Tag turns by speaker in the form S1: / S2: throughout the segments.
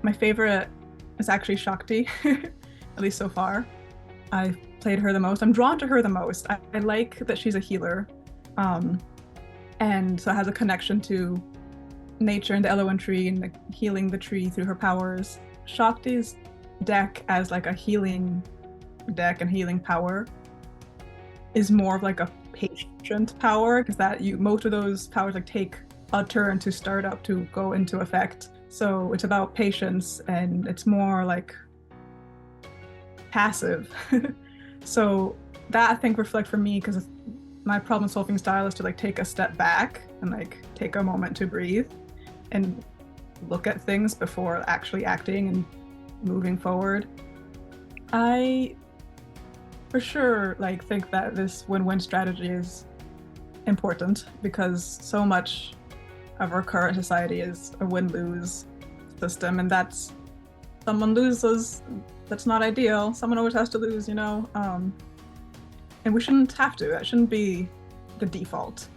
S1: My favorite is actually Shakti, at least so far. I've played her the most. I'm drawn to her the most. I like that she's a healer, um, and so has a connection to nature and the Elowyn tree and like, healing the tree through her powers. Shakti's deck as like a healing deck and healing power is more of like a patient power because that you most of those powers like take a turn to start up to go into effect. So it's about patience and it's more like passive. So that I think reflect for me because my problem solving style is to like take a step back and like take a moment to breathe and look at things before actually acting and moving forward. I for sure like think that this win-win strategy is important because so much of our current society is a win-lose system, and that's someone loses, that's not ideal. Someone always has to lose, and we shouldn't have to. That shouldn't be the default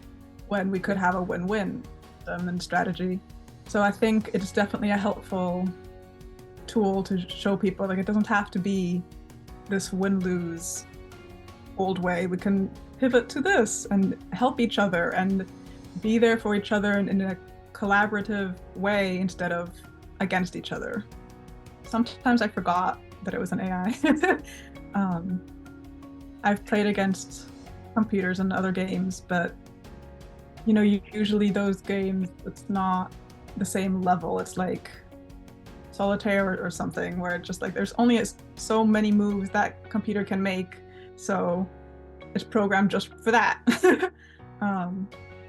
S1: when we could have a win-win system and strategy. So I think it's definitely a helpful tool to show people like it doesn't have to be this win-lose old way. We can pivot to this and help each other and be there for each other in a collaborative way instead of against each other. Sometimes I forgot that it was an AI. I've played against computers and other games, but usually those games, it's not the same level. It's like solitaire or something where it's just like there's only so many moves that computer can make, so it's programmed just for that.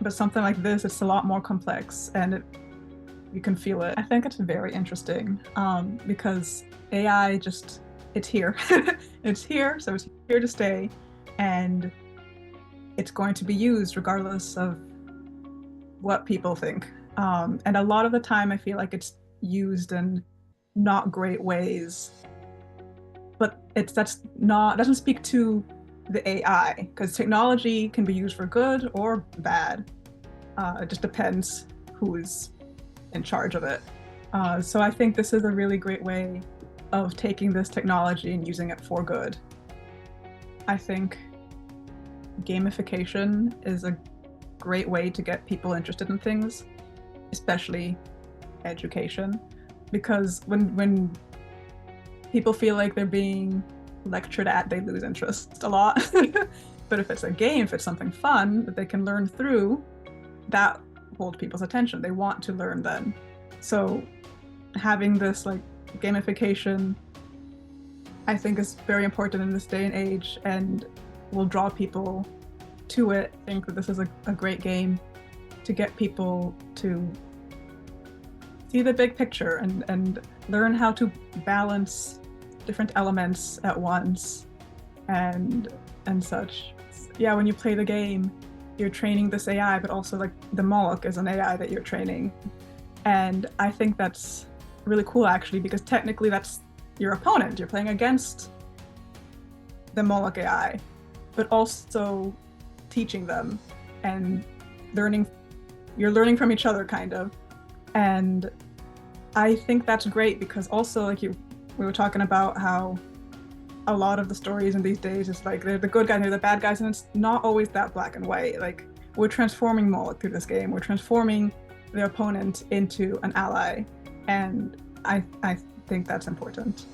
S1: But something like this, it's a lot more complex and you can feel it. I think it's very interesting because AI it's here. It's here, so it's here to stay, and it's going to be used regardless of what people think. And a lot of the time I feel like it's used in not great ways, but doesn't speak to the AI because technology can be used for good or bad. It just depends who's in charge of it. So I think this is a really great way of taking this technology and using it for good. I think gamification is a great way to get people interested in things, especially education, because when people feel like they're being lectured at, they lose interest a lot. But if it's a game, if it's something fun that they can learn through, that holds people's attention. They want to learn then. So having this like gamification, I think is very important in this day and age and will draw people to it. I think that this is a great game to get people to see the big picture and learn how to balance different elements at once and such. Yeah, when you play the game, you're training this AI, but also like the Moloch is an AI that you're training. And I think that's really cool actually, because technically that's your opponent. You're playing against the Moloch AI, but also teaching them and you're learning from each other kind of. And I think that's great because also we were talking about how a lot of the stories in these days is like they're the good guys and they're the bad guys, and it's not always that black and white. Like we're transforming Moloch through this game. We're transforming the opponent into an ally, and I think that's important.